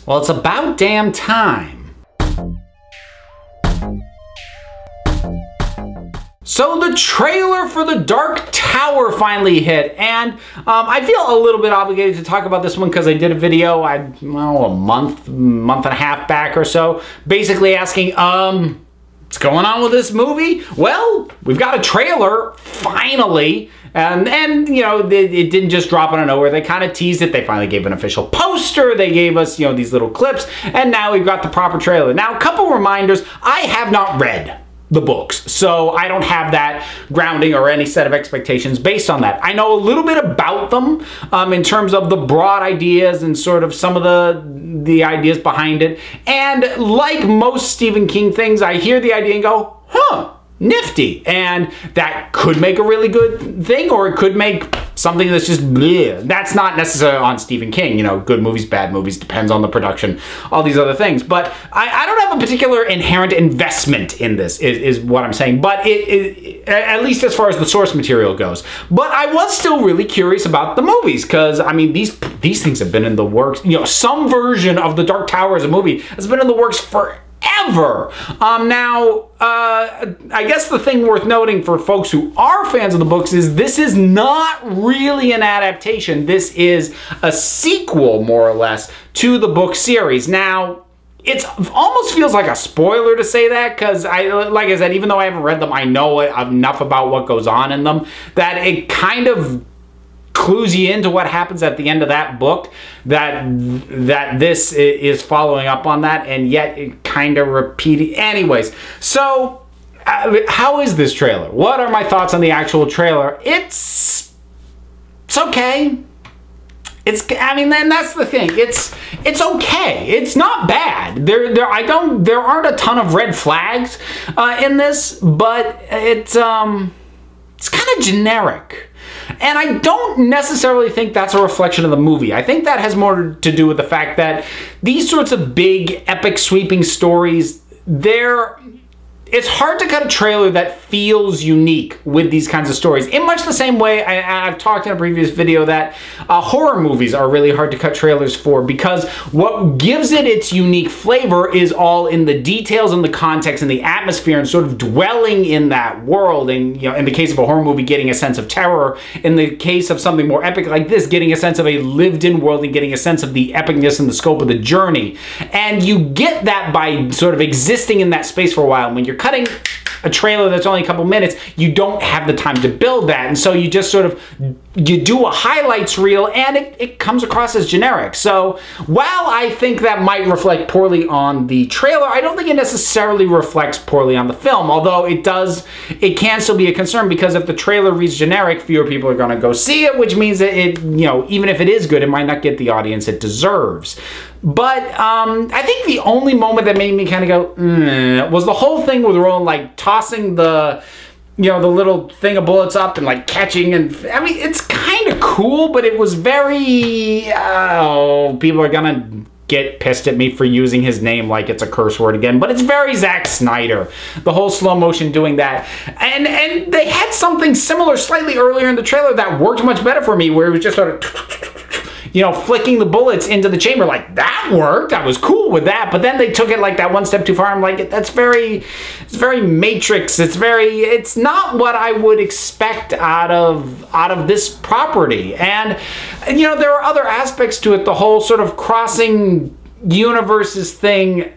Well, it's about damn time. So the trailer for The Dark Tower finally hit, and I feel a little bit obligated to talk about this one because I did a video, a month and a half back or so, basically asking, what's going on with this movie? Well, we've got a trailer, finally, and you know, it didn't just drop out of nowhere. They kind of teased it. They finally gave an official poster. They gave us, you know, these little clips, and now we've got the proper trailer. Now, a couple reminders. I have not read the books, so I don't have that grounding or any set of expectations based on that. I know a little bit about them in terms of the broad ideas and sort of some of the ideas behind it. And like most Stephen King things, I hear the idea and go, huh, nifty. And that could make a really good thing, or it could make something that's just bleh. That's not necessarily on Stephen King. You know, good movies, bad movies, depends on the production, all these other things. But I don't have a particular inherent investment in this, is what I'm saying. But it, at least as far as the source material goes. But I was still really curious about the movies, because, I mean, these things have been in the works. You know, some version of The Dark Tower as a movie has been in the works forever. Now, I guess the thing worth noting for folks who are fans of the books is this is not really an adaptation. This is a sequel, more or less, to the book series. Now, it almost feels like a spoiler to say that, because like I said, even though I haven't read them, I know enough about what goes on in them that it kind of clues you into what happens at the end of that book, that this is following up on that, and yet it kind of repeating. Anyways, so how is this trailer? What are my thoughts on the actual trailer? It's okay. I mean, then that's the thing. It's okay. It's not bad. There aren't a ton of red flags in this, but it's kind of generic. And I don't necessarily think that's a reflection of the movie. I think that has more to do with the fact that these sorts of big, epic, sweeping stories, it's hard to cut a trailer that feels unique with these kinds of stories. In much the same way, I've talked in a previous video that horror movies are really hard to cut trailers for, because what gives it its unique flavor is all in the details and the context and the atmosphere and sort of dwelling in that world. And, you know, in the case of a horror movie, getting a sense of terror. In the case of something more epic like this, getting a sense of a lived-in world and getting a sense of the epicness and the scope of the journey. And you get that by sort of existing in that space for a while. And when you're cutting a trailer that's only a couple minutes, you don't have the time to build that, and so you just sort of, you do a highlights reel, and it comes across as generic. So while I think that might reflect poorly on the trailer, I don't think it necessarily reflects poorly on the film, although it can still be a concern, because if the trailer reads generic, fewer people are going to go see it, which means that you know, even if it is good, it might not get the audience it deserves. But I think the only moment that made me kind of go, was the whole thing with Roland, like, tossing the, you know, the little thing of bullets up and, like, catching, and, I mean, it's kind of cool, but it was very, people are gonna get pissed at me for using his name like it's a curse word again, but it's very Zack Snyder, the whole slow motion doing that. And they had something similar slightly earlier in the trailer that worked much better for me, where it was just sort of, you know, flicking the bullets into the chamber. Like, that worked. I was cool with that. But then they took it like that one step too far. I'm like, it's very Matrix. It's not what I would expect out of this property. And, you know, there are other aspects to it. The whole sort of crossing universes thing.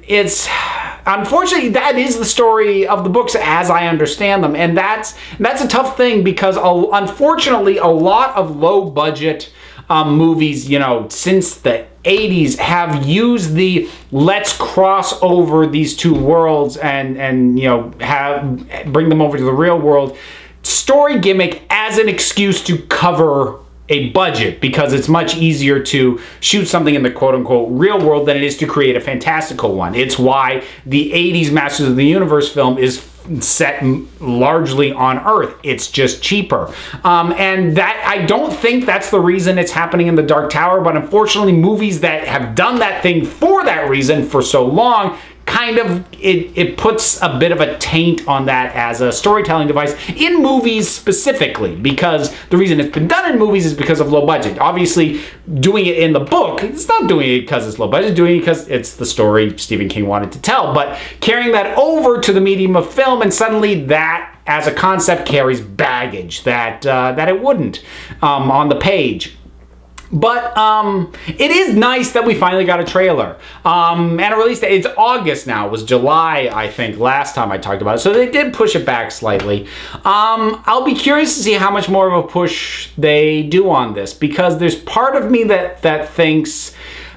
Unfortunately, that is the story of the books as I understand them. And that's a tough thing, because unfortunately, a lot of low budget movies, you know, since the 80s have used the let's cross over these two worlds and you know, bring them over to the real world story gimmick as an excuse to cover a budget, because it's much easier to shoot something in the quote-unquote real world than it is to create a fantastical one. It's why the 80s Masters of the Universe film is set largely on Earth. It's just cheaper. And that, I don't think that's the reason it's happening in The Dark Tower, but unfortunately movies that have done that thing for that reason for so long kind of, it puts a bit of a taint on that as a storytelling device in movies specifically, because the reason it's been done in movies is because of low budget. Obviously, doing it in the book, it's not doing it because it's low budget, it's doing it because it's the story Stephen King wanted to tell, but carrying that over to the medium of film, and suddenly that as a concept carries baggage that it wouldn't on the page. But it is nice that we finally got a trailer. And a release date, it's August now. It was July, I think, last time I talked about it. So they did push it back slightly. I'll be curious to see how much more of a push they do on this, because there's part of me that thinks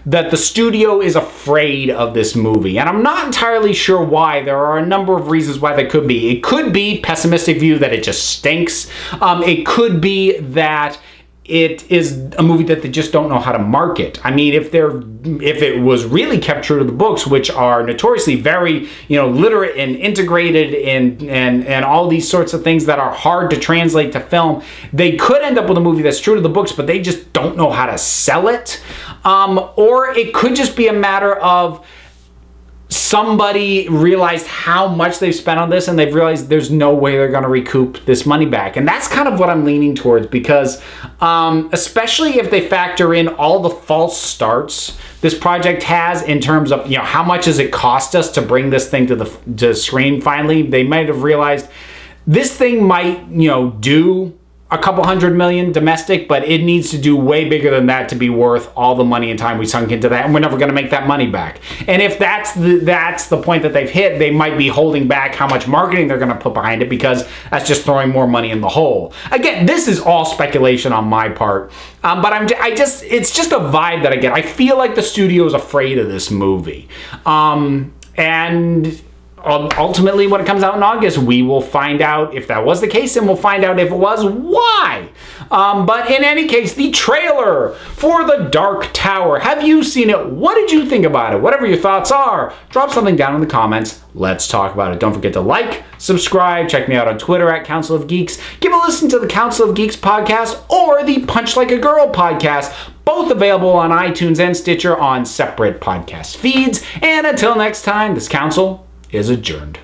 that the studio is afraid of this movie. And I'm not entirely sure why. There are a number of reasons why that could be. It could be pessimistic view that it just stinks. It could be that it is a movie that they just don't know how to market. I mean, if it was really kept true to the books, which are notoriously very, literate and integrated and all these sorts of things that are hard to translate to film, they could end up with a movie that's true to the books, but they just don't know how to sell it. Or it could just be a matter of somebody realized how much they've spent on this and they've realized there's no way they're going to recoup this money back. And that's kind of what I'm leaning towards, because especially if they factor in all the false starts this project has in terms of, how much does it cost us to bring this thing to screen finally, they might have realized this thing might, do a couple $100 million domestic, but it needs to do way bigger than that to be worth all the money and time we sunk into that, and we're never going to make that money back. And if that's the point that they've hit, they might be holding back how much marketing they're going to put behind it, because that's just throwing more money in the hole. Again, this is all speculation on my part, but it's just a vibe that I get. I feel like the studio is afraid of this movie, and ultimately, when it comes out in August, we will find out if that was the case, and we'll find out if it was, why. But in any case, the trailer for The Dark Tower. Have you seen it? What did you think about it? Whatever your thoughts are, drop something down in the comments. Let's talk about it. Don't forget to like, subscribe, check me out on Twitter at Council of Geeks. Give a listen to the Council of Geeks podcast or the Punch Like a Girl podcast. Both available on iTunes and Stitcher on separate podcast feeds. And until next time, this council is adjourned.